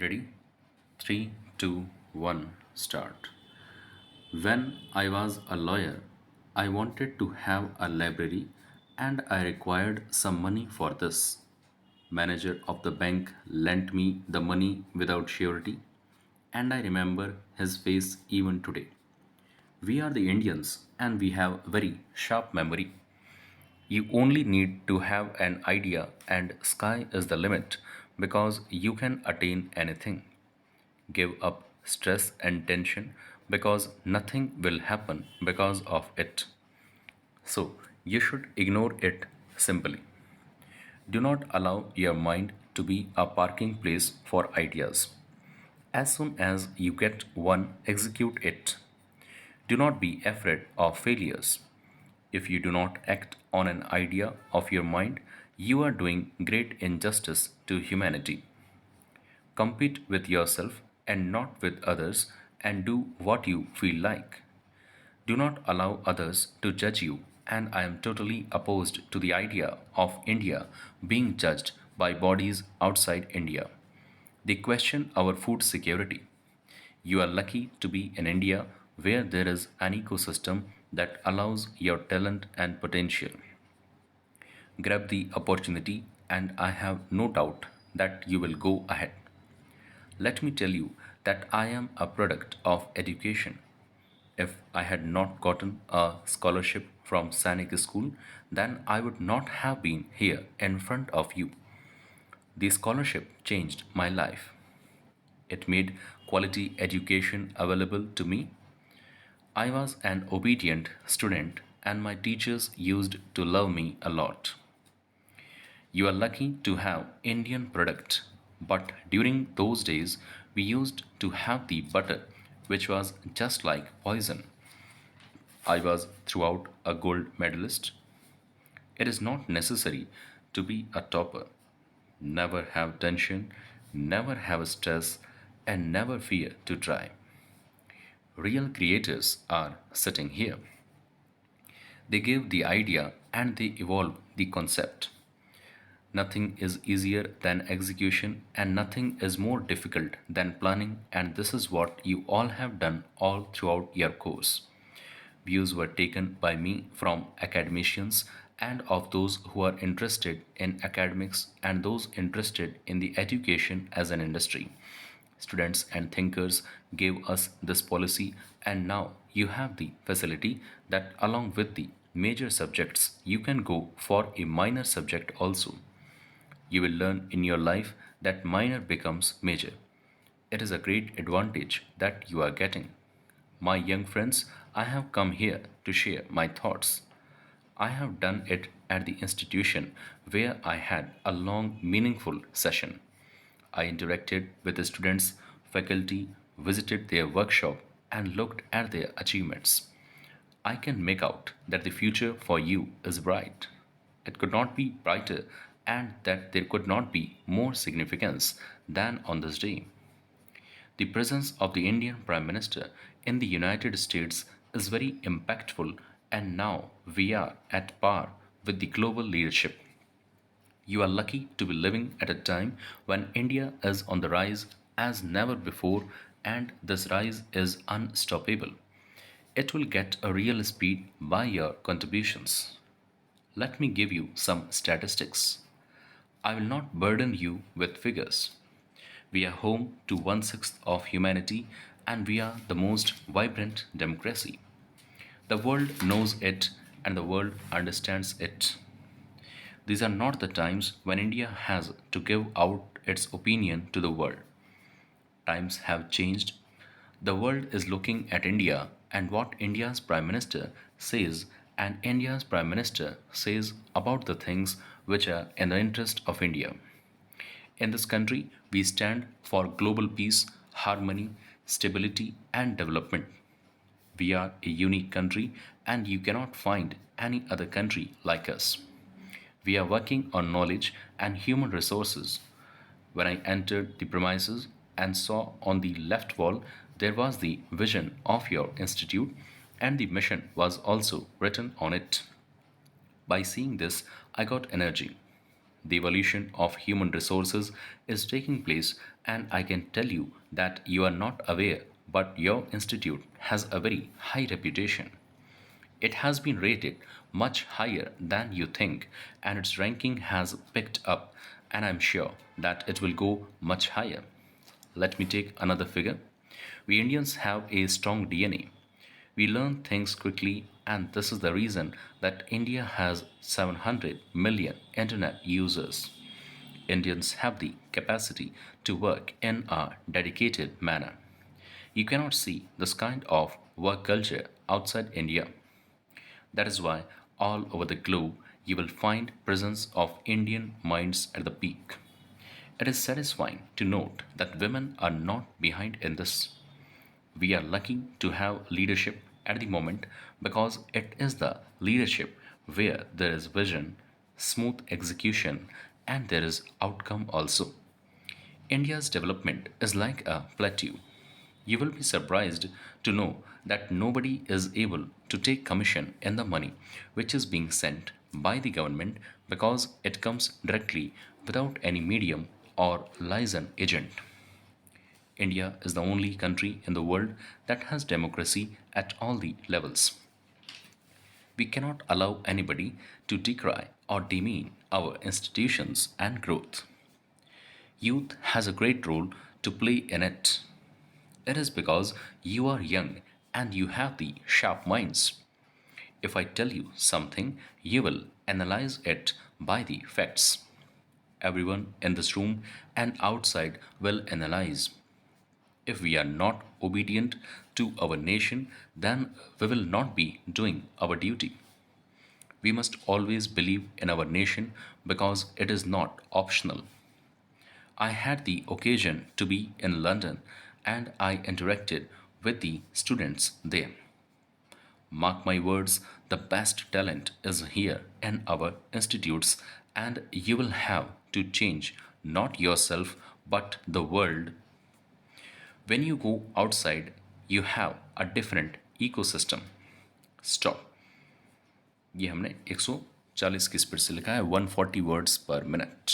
Ready? Three, two, one, start. When I was a lawyer, I wanted to have a library and I required some money for this. Manager of the bank lent me the money without surety, and I remember his face even today. We are the Indians and we have very sharp memory. You only need to have an idea and sky is the limit because you can attain anything. Give up stress and tension because nothing will happen because of it. So, you should ignore it simply. Do not allow your mind to be a parking place for ideas. As soon as you get one, execute it. Do not be afraid of failures. If you do not act on an idea of your mind, you are doing great injustice to humanity. Compete with yourself and not with others and do what you feel like. Do not allow others to judge you, and I am totally opposed to the idea of India being judged by bodies outside India. They question our food security. You are lucky to be in India where there is an ecosystem that allows your talent and potential. Grab the opportunity, and I have no doubt that you will go ahead. Let me tell you that I am a product of education. If I had not gotten a scholarship from Sainik School, then I would not have been here in front of you. The scholarship changed my life. It made quality education available to me. I was an obedient student, and my teachers used to love me a lot. You are lucky to have Indian product, but during those days we used to have the butter, which was just like poison. I was throughout a gold medalist. It is not necessary to be a topper. Never have tension, never have stress, and never fear to try. Real creators are sitting here. They give the idea and they evolve the concept. Nothing is easier than execution, and nothing is more difficult than planning, and this is what you all have done all throughout your course. Views were taken by me from academicians and of those who are interested in academics and those interested in the education as an industry. Students and thinkers gave us this policy, and now you have the facility that, along with the major subjects, you can go for a minor subject also. You will learn in your life that minor becomes major. It is a great advantage that you are getting. My young friends, I have come here to share my thoughts. I have done it at the institution where I had a long, meaningful session. I interacted with the students, faculty, visited their workshop, and looked at their achievements. I can make out that the future for you is bright. It could not be brighter, and that there could not be more significance than on this day. The presence of the Indian Prime Minister in the United States is very impactful, and now we are at par with the global leadership. You are lucky to be living at a time when India is on the rise as never before, and this rise is unstoppable. It will get a real speed by your contributions. Let me give you some statistics. I will not burden you with figures. We are home to one sixth of humanity, and we are the most vibrant democracy. The world knows it and the world understands it. These are not the times when India has to give out its opinion to the world. Times have changed. The world is looking at India and what India's Prime Minister says, and India's Prime Minister says about the things which are in the interest of India. In this country, we stand for global peace, harmony, stability, and development. We are a unique country, and you cannot find any other country like us. We are working on knowledge and human resources. When I entered the premises and saw on the left wall there was the vision of your institute, and the mission was also written on it. By seeing this, I got energy. The evolution of human resources is taking place, and I can tell you that you are not aware, but your institute has a very high reputation. It has been rated much higher than you think, and its ranking has picked up, and I'm sure that it will go much higher. Let me take another figure. We Indians have a strong DNA. We learn things quickly, and this is the reason that India has 700 million internet users. Indians have the capacity to work in a dedicated manner. You cannot see this kind of work culture outside India. That is why all over the globe you will find presence of Indian minds at the peak. It is satisfying to note that women are not behind in this. We are lucky to have leadership at the moment because it is the leadership where there is vision, smooth execution, and there is outcome also. India's development is like a plateau. You will be surprised to know that nobody is able to take commission in the money which is being sent by the government because it comes directly without any medium or liaison agent. India is the only country in the world that has democracy at all the levels. We cannot allow anybody to decry or demean our institutions and growth. Youth has a great role to play in it. It is because you are young and you have the sharp minds. If I tell you something, you will analyze it by the facts. Everyone in this room and outside will analyze. If we are not obedient to our nation, then we will not be doing our duty. We must always believe in our nation because it is not optional. I had the occasion to be in London and I interacted with the students there. Mark my words, the best talent is here in our institutes, and you will have to change not yourself but the world. When you go outside, you have a different ecosystem. Stop. ये हमने 140 की speed से लिखा है 140 words पर minute